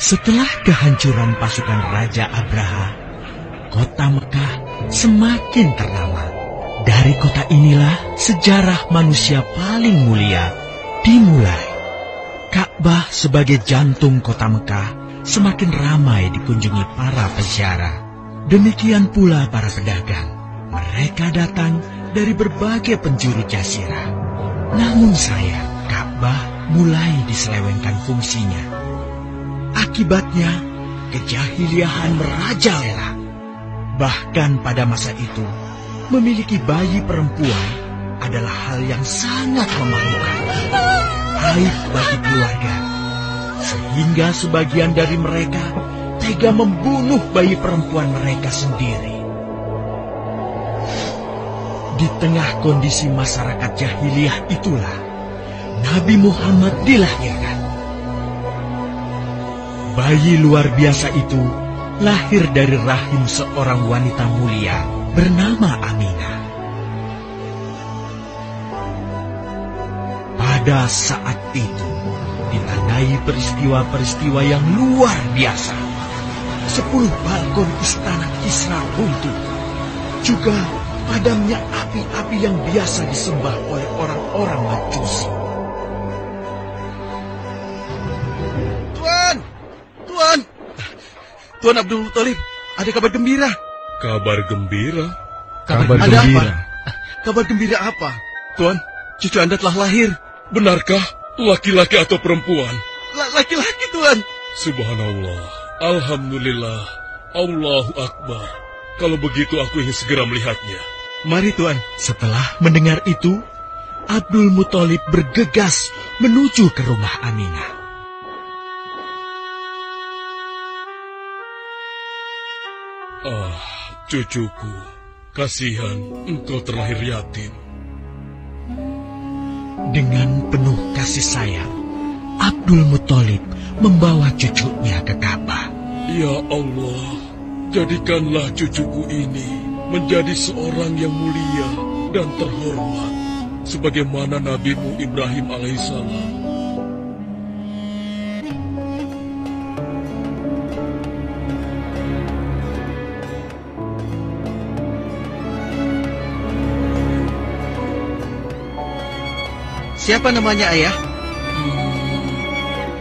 Setelah kehancuran pasukan Raja Abraha, kota Mekah semakin ternama. Dari kota inilah sejarah manusia paling mulia dimulai. Ka'bah sebagai jantung kota Mekah semakin ramai dikunjungi para peziarah. Demikian pula para pedagang. Mereka datang dari berbagai penjuru jazirah. Namun sayang, Ka'bah mulai diselewengkan fungsinya. Akibatnya, kejahiliahan merajalela. Bahkan pada masa itu, memiliki bayi perempuan adalah hal yang sangat memalukan. Aib bagi keluarga. Sehingga sebagian dari mereka tega membunuh bayi perempuan mereka sendiri. Di tengah kondisi masyarakat jahiliyah itulah, Nabi Muhammad dilahirkan. Bayi luar biasa itu lahir dari rahim seorang wanita mulia bernama Aminah. Pada saat itu, ditandai peristiwa-peristiwa yang luar biasa. 10 balkon istana Kisra runtuh. Juga padamnya api-api yang biasa disembah oleh orang-orang Majusi. Tuan Abdul Muthalib, ada kabar gembira. Kabar gembira? Kabar gembira? Apa? Kabar gembira apa? Tuan, cucu Anda telah lahir. Benarkah? Laki-laki atau perempuan? Laki-laki, Tuan. Subhanallah, Alhamdulillah, Allahu Akbar. Kalau begitu aku ingin segera melihatnya. Mari, Tuan. Setelah mendengar itu, Abdul Muthalib bergegas menuju ke rumah Aminah. Ah, cucuku, kasihan engkau terlahir yatim. Dengan penuh kasih sayang, Abdul Muthalib membawa cucunya ke Ka'bah. Ya Allah, jadikanlah cucuku ini menjadi seorang yang mulia dan terhormat, sebagaimana Nabi-Mu Ibrahim alaihissalam. Siapa namanya, Ayah?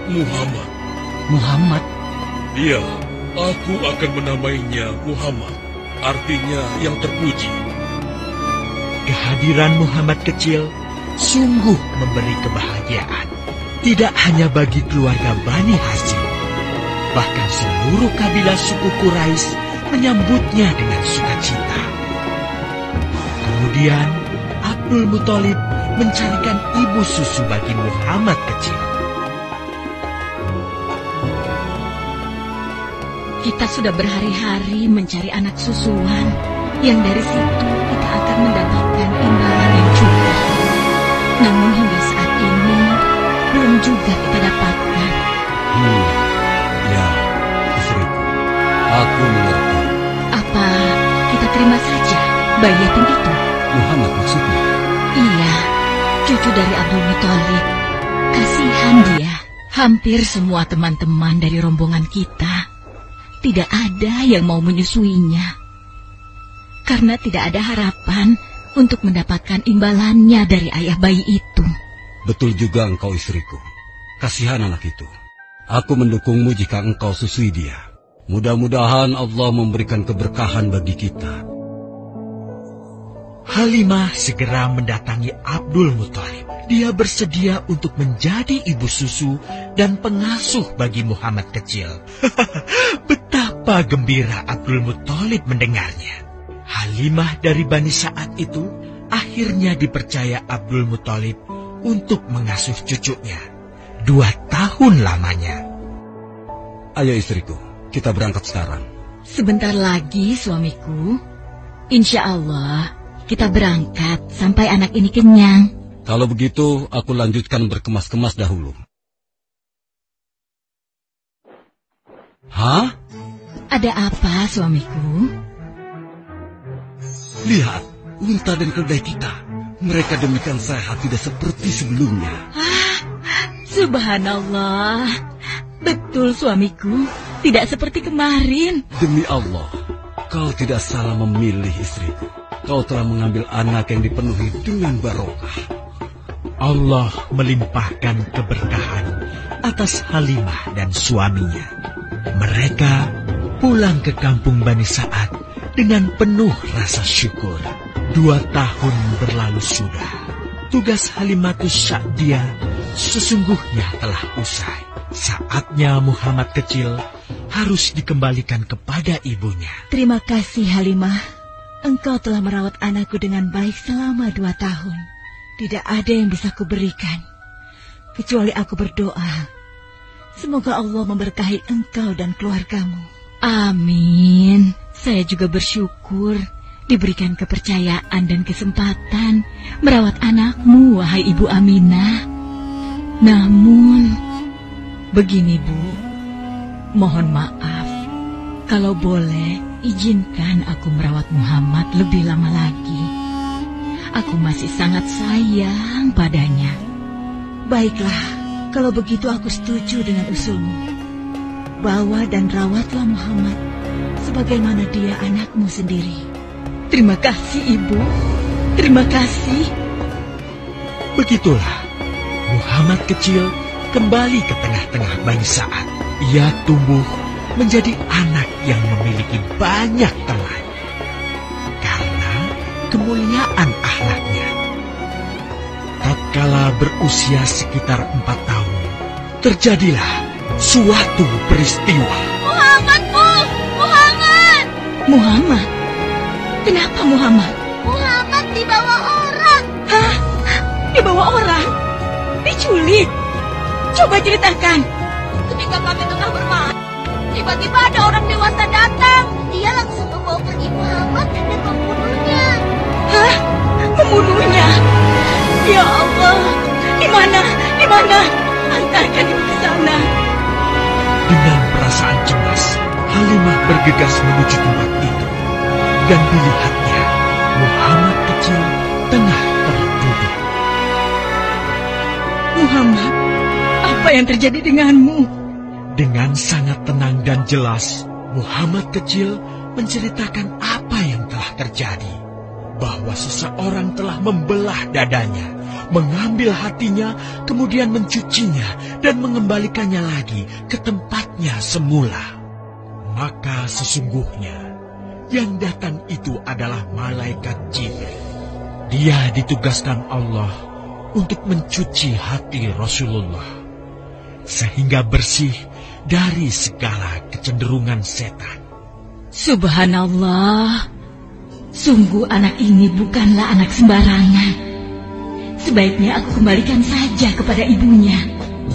Muhammad. Muhammad? Iya, aku akan menamainya Muhammad. Artinya yang terpuji. Kehadiran Muhammad kecil sungguh memberi kebahagiaan. Tidak hanya bagi keluarga Bani Hashim. Bahkan seluruh kabilah suku Quraisy menyambutnya dengan sukacita. Kemudian Abdul Muthalib mencarikan ibu susu bagi Muhammad kecil. Kita sudah berhari-hari mencari anak susuan, yang dari situ kita akan mendapatkan imbalan yang cukup. Namun hingga saat ini, belum juga kita dapatkan. Ya, istriku, aku mengerti. Apa kita terima saja bayi yatim itu? Muhammad maksudnya? Iya, cucu dari Abdul Muthalib. Kasihan dia. Hampir semua teman-teman dari rombongan kita tidak ada yang mau menyusuinya. Karena tidak ada harapan untuk mendapatkan imbalannya dari ayah bayi itu. Betul juga engkau, istriku. Kasihan anak itu. Aku mendukungmu jika engkau susui dia. Mudah-mudahan Allah memberikan keberkahan bagi kita. Halimah segera mendatangi Abdul Muthalib. Dia bersedia untuk menjadi ibu susu dan pengasuh bagi Muhammad kecil. Betapa gembira Abdul Muthalib mendengarnya. Halimah dari Bani Sa'ad itu akhirnya dipercaya Abdul Muthalib untuk mengasuh cucunya 2 tahun lamanya. Ayo istriku, kita berangkat sekarang. Sebentar lagi suamiku. Insya Allah kita berangkat sampai anak ini kenyang. Kalau begitu, aku lanjutkan berkemas-kemas dahulu. Hah? Ada apa, suamiku? Lihat, unta dan keledai kita. Mereka demikian sehat, tidak seperti sebelumnya. Subhanallah. Betul, suamiku. Tidak seperti kemarin. Demi Allah, kau tidak salah memilih istriku. Kau telah mengambil anak yang dipenuhi dengan barokah. Allah melimpahkan keberkahan atas Halimah dan suaminya. Mereka pulang ke kampung Bani Sa'ad dengan penuh rasa syukur. 2 tahun berlalu sudah. Tugas Halimatus Sa'diyah sesungguhnya telah usai. Saatnya Muhammad kecil harus dikembalikan kepada ibunya. Terima kasih, Halimah. Engkau telah merawat anakku dengan baik selama 2 tahun. Tidak ada yang bisa kuberikan, kecuali aku berdoa. Semoga Allah memberkahi engkau dan keluargamu. Amin. Saya juga bersyukur diberikan kepercayaan dan kesempatan merawat anakmu, wahai Ibu Aminah. Namun, begini Bu, mohon maaf. Kalau boleh, izinkan aku merawat Muhammad lebih lama lagi. Aku masih sangat sayang padanya. Baiklah, kalau begitu aku setuju dengan usulmu. Bawa dan rawatlah Muhammad sebagaimana dia anakmu sendiri. Terima kasih, Ibu. Terima kasih. Begitulah, Muhammad kecil kembali ke tengah-tengah Bani Sa'ad. Ia tumbuh menjadi anak yang memiliki banyak teman. Karena kemuliaan akhlaknya. Tatkala berusia sekitar 4 tahun, terjadilah suatu peristiwa. Muhammad, Bu! Muhammad! Muhammad? Kenapa Muhammad? Muhammad dibawa orang. Hah? Dibawa orang? Diculik? Coba ceritakan. Ketika kami tengah bermain, tiba-tiba ada orang dewasa datang. Dia langsung membawa pergi Muhammad dan membunuhnya. Hah? Membunuhnya? Ya Allah, di mana? Di mana? Antarkan ibu ke sana. Dengan perasaan cemas, Halimah bergegas menuju tempat itu. Dan dilihatnya, Muhammad kecil tengah terduduk. Muhammad, apa yang terjadi denganmu? Dengan sangat tenang dan jelas, Muhammad kecil menceritakan apa yang telah terjadi. Bahwa seseorang telah membelah dadanya, mengambil hatinya, kemudian mencucinya dan mengembalikannya lagi ke tempatnya semula. Maka sesungguhnya yang datang itu adalah malaikat Jibril. Dia ditugaskan Allah untuk mencuci hati Rasulullah sehingga bersih dari segala kecenderungan setan. Subhanallah, sungguh anak ini bukanlah anak sembarangan. Sebaiknya aku kembalikan saja kepada ibunya.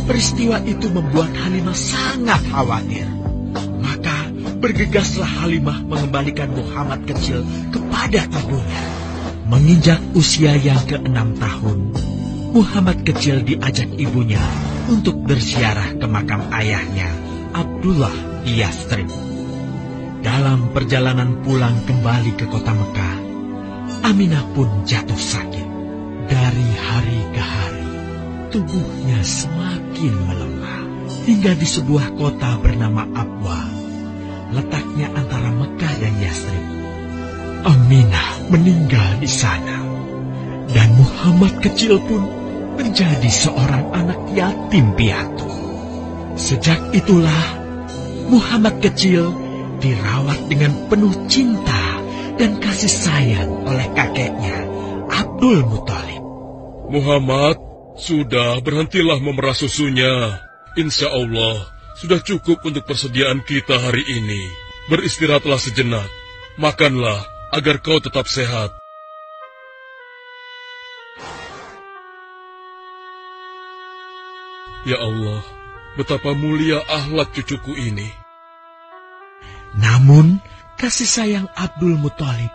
Peristiwa itu membuat Halimah sangat khawatir. Maka bergegaslah Halimah mengembalikan Muhammad kecil kepada ibunya. Menginjak usia yang ke-6 tahun, Muhammad kecil diajak ibunya untuk berziarah ke makam ayahnya, Abdullah di Yastrib. Dalam perjalanan pulang kembali ke kota Mekah, Aminah pun jatuh sakit. Dari hari ke hari, tubuhnya semakin melemah. Hingga di sebuah kota bernama Abwa, letaknya antara Mekah dan Yastrib, Aminah meninggal di sana. Dan Muhammad kecil pun menjadi seorang anak yatim piatu. Sejak itulah, Muhammad kecil dirawat dengan penuh cinta dan kasih sayang oleh kakeknya, Abdul Muthalib. Muhammad, sudah berhentilah memerah susunya. Insya Allah, sudah cukup untuk persediaan kita hari ini. Beristirahatlah sejenak. Makanlah agar kau tetap sehat. Ya Allah, betapa mulia akhlak cucuku ini. Namun, kasih sayang Abdul Muthalib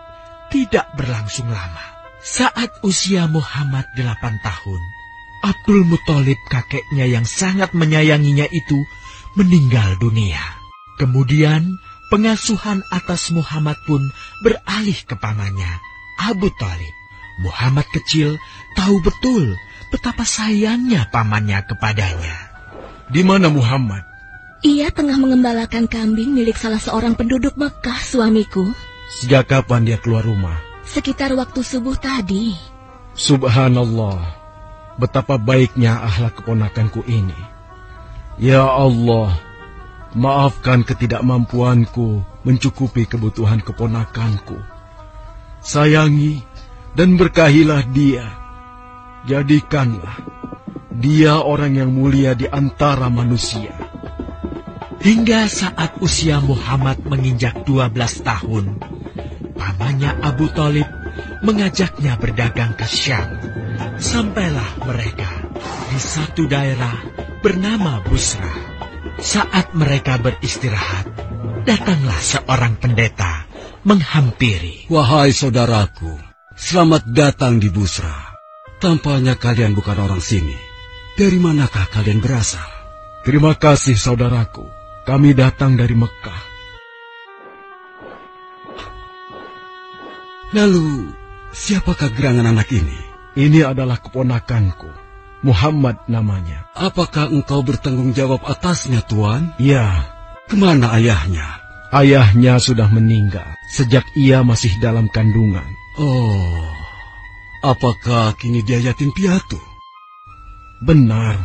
tidak berlangsung lama. Saat usia Muhammad 8 tahun, Abdul Muthalib kakeknya yang sangat menyayanginya itu meninggal dunia. Kemudian, pengasuhan atas Muhammad pun beralih ke pamannya, Abu Thalib. Muhammad kecil tahu betul betapa sayangnya pamannya kepadanya. Di mana Muhammad? Ia tengah mengembalakan kambing milik salah seorang penduduk Mekah, suamiku. Sejak kapan dia keluar rumah? Sekitar waktu subuh tadi. Subhanallah, betapa baiknya akhlak keponakanku ini. Ya Allah, maafkan ketidakmampuanku mencukupi kebutuhan keponakanku. Sayangi dan berkahilah dia. Jadikanlah dia orang yang mulia di antara manusia. Hingga saat usia Muhammad menginjak 12 tahun, pamannya Abu Thalib mengajaknya berdagang ke Syam. Sampailah mereka di satu daerah bernama Busra. Saat mereka beristirahat, datanglah seorang pendeta menghampiri. Wahai saudaraku, selamat datang di Busra. Tampaknya kalian bukan orang sini. Dari manakah kalian berasal? Terima kasih saudaraku. Kami datang dari Mekah. Lalu, siapakah gerangan anak ini? Ini adalah keponakanku. Muhammad namanya. Apakah engkau bertanggung jawab atasnya, Tuan? Ya. Kemana ayahnya? Ayahnya sudah meninggal sejak ia masih dalam kandungan. Oh, apakah kini dia yatim piatu? Benar.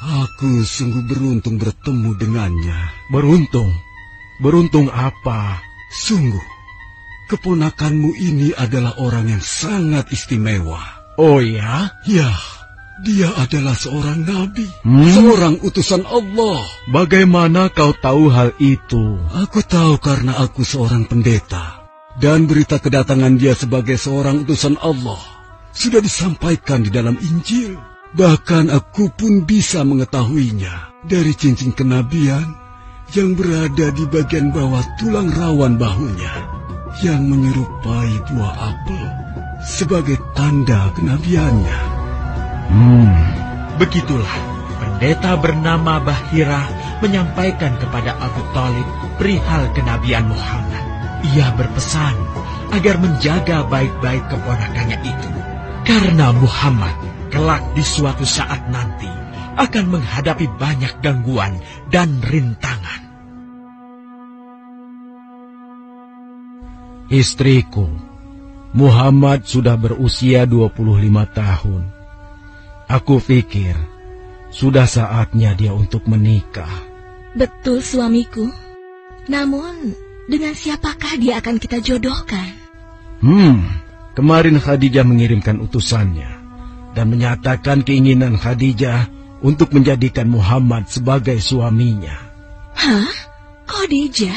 Aku sungguh beruntung bertemu dengannya. Beruntung? Beruntung apa? Sungguh, keponakanmu ini adalah orang yang sangat istimewa. Oh ya? Ya, dia adalah seorang nabi, seorang utusan Allah. Bagaimana kau tahu hal itu? Aku tahu karena aku seorang pendeta. Dan berita kedatangan dia sebagai seorang utusan Allah sudah disampaikan di dalam Injil. Bahkan aku pun bisa mengetahuinya dari cincin kenabian yang berada di bagian bawah tulang rawan bahunya yang menyerupai buah apel sebagai tanda kenabiannya. Begitulah pendeta bernama Bahira menyampaikan kepada Abu Thalib perihal kenabian Muhammad. Ia berpesan agar menjaga baik-baik keponakannya itu, karena Muhammad kelak di suatu saat nanti akan menghadapi banyak gangguan dan rintangan. Istriku, Muhammad sudah berusia 25 tahun. Aku pikir sudah saatnya dia untuk menikah. Betul, suamiku. Namun, dengan siapakah dia akan kita jodohkan? Kemarin Khadijah mengirimkan utusannya dan menyatakan keinginan Khadijah untuk menjadikan Muhammad sebagai suaminya. Hah? Khadijah?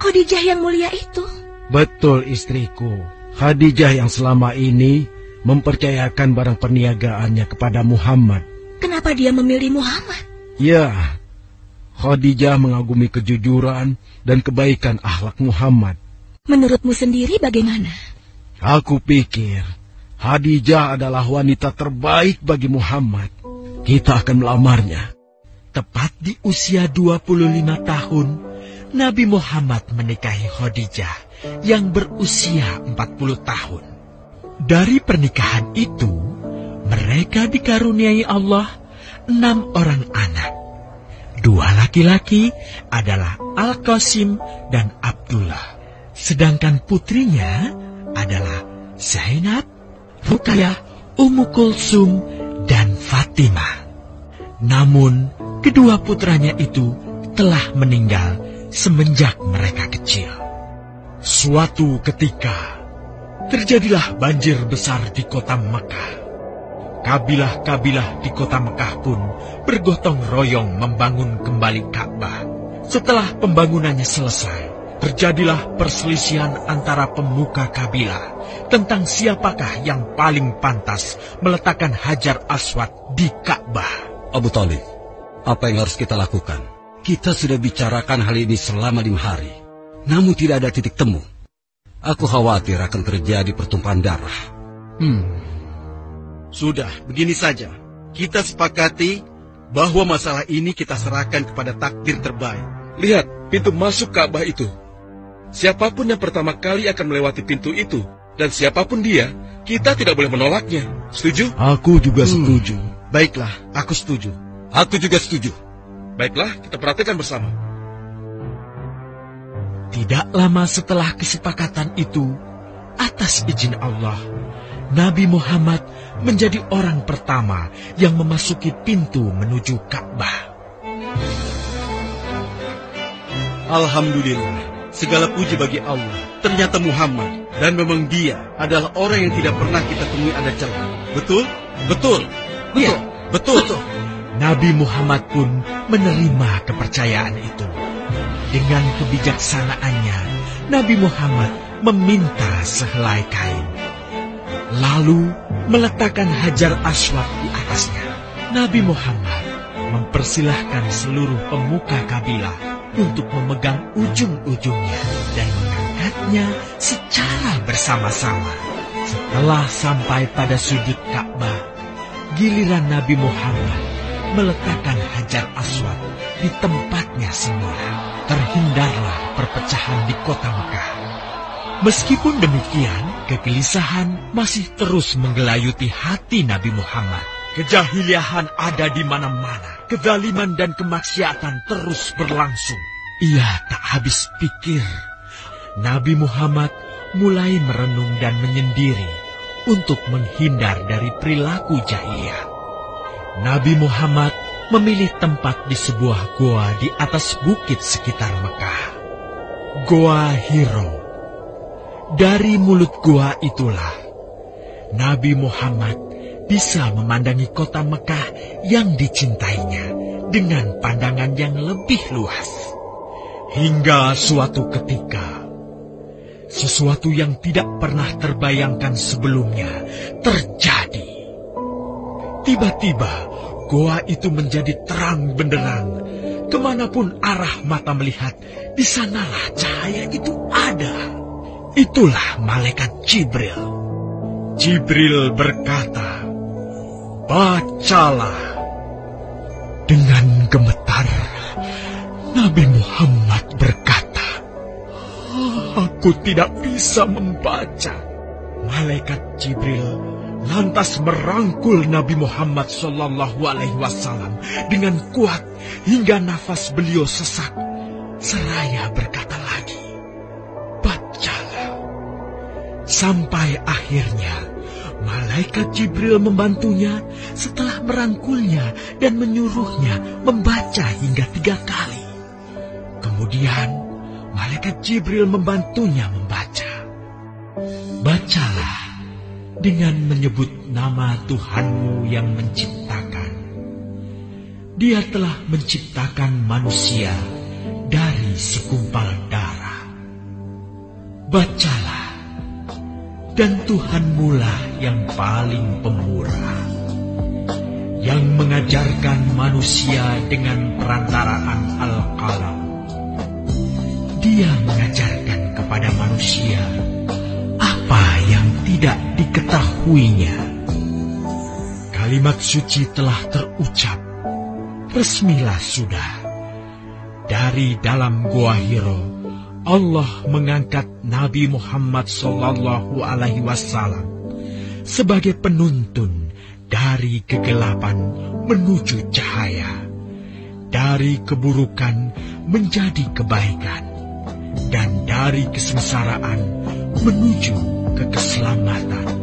Khadijah yang mulia itu? Betul, istriku. Khadijah yang selama ini mempercayakan barang perniagaannya kepada Muhammad. Kenapa dia memilih Muhammad? Ya, Khadijah mengagumi kejujuran dan kebaikan akhlak Muhammad. Menurutmu sendiri bagaimana? Aku pikir Khadijah adalah wanita terbaik bagi Muhammad. Kita akan melamarnya. Tepat di usia 25 tahun, Nabi Muhammad menikahi Khadijah yang berusia 40 tahun. Dari pernikahan itu, mereka dikaruniai Allah 6 orang anak. 2 laki-laki adalah Al-Qasim dan Abdullah. Sedangkan putrinya adalah Zainab, Ruqayyah, Ummu Kulsum, dan Fatimah. Namun, kedua putranya itu telah meninggal semenjak mereka kecil. Suatu ketika, terjadilah banjir besar di kota Mekah. Kabilah-kabilah di kota Mekah pun bergotong royong membangun kembali Ka'bah. Setelah pembangunannya selesai, terjadilah perselisihan antara pemuka kabilah tentang siapakah yang paling pantas meletakkan Hajar Aswad di Ka'bah. Abu Thalib, apa yang harus kita lakukan? Kita sudah bicarakan hal ini selama 5 hari, namun tidak ada titik temu. Aku khawatir akan terjadi pertumpahan darah. Sudah, begini saja. Kita sepakati bahwa masalah ini kita serahkan kepada takdir terbaik. Lihat, pintu masuk Ka'bah itu. Siapapun yang pertama kali akan melewati pintu itu, dan siapapun dia, kita tidak boleh menolaknya. Setuju? Aku juga setuju. Baiklah, aku setuju. Aku juga setuju. Baiklah, kita perhatikan bersama. Tidak lama setelah kesepakatan itu, atas izin Allah, Nabi Muhammad menjadi orang pertama yang memasuki pintu menuju Ka'bah. Alhamdulillah, segala puji bagi Allah. Ternyata Muhammad, dan memang dia adalah orang yang tidak pernah kita temui ada celah. Betul? Betul. Iya, betul. Nabi Muhammad pun menerima kepercayaan itu. Dengan kebijaksanaannya, Nabi Muhammad meminta sehelai kain, lalu meletakkan Hajar Aswad di atasnya. Nabi Muhammad mempersilahkan seluruh pemuka kabilah untuk memegang ujung-ujungnya dan mengangkatnya secara bersama-sama. Setelah sampai pada sudut Ka'bah, giliran Nabi Muhammad meletakkan Hajar Aswad di tempatnya semula. Terhindarlah perpecahan di kota Mekah. Meskipun demikian, kegelisahan masih terus menggelayuti hati Nabi Muhammad. Kejahiliahan ada di mana-mana. Kezaliman dan kemaksiatan terus berlangsung. Ia tak habis pikir. Nabi Muhammad mulai merenung dan menyendiri untuk menghindar dari perilaku jahiliyah. Nabi Muhammad memilih tempat di sebuah goa di atas bukit sekitar Mekah. Goa Hiro. Dari mulut goa itulah Nabi Muhammad bisa memandangi kota Mekah yang dicintainya dengan pandangan yang lebih luas. Hingga suatu ketika, sesuatu yang tidak pernah terbayangkan sebelumnya terjadi. Tiba-tiba, goa itu menjadi terang benderang. Kemanapun arah mata melihat, di sanalah cahaya itu ada. Itulah malaikat Jibril. Jibril berkata, "Bacalah." Dengan gemetar, Nabi Muhammad berkata, "Aku tidak bisa membaca." Malaikat Jibril lantas merangkul Nabi Muhammad SAW dengan kuat hingga nafas beliau sesak. Seraya berkata lagi, "Bacalah." Sampai akhirnya malaikat Jibril membantunya setelah merangkulnya dan menyuruhnya membaca hingga 3 kali. Kemudian malaikat Jibril membantunya membaca. "Bacalah dengan menyebut nama Tuhanmu yang menciptakan. Dia telah menciptakan manusia dari segumpal darah. Bacalah, dan Tuhanmulah yang paling pemurah, yang mengajarkan manusia dengan perantaraan Al-Qalam. Dia mengajarkan kepada manusia apa yang tidak diketahuinya." Kalimat suci telah terucap. Resmilah sudah. Dari dalam Goa Hiro, Allah mengangkat Nabi Muhammad SAW sebagai penuntun dari kegelapan menuju cahaya, dari keburukan menjadi kebaikan, dan dari kesengsaraan menuju ke keselamatan.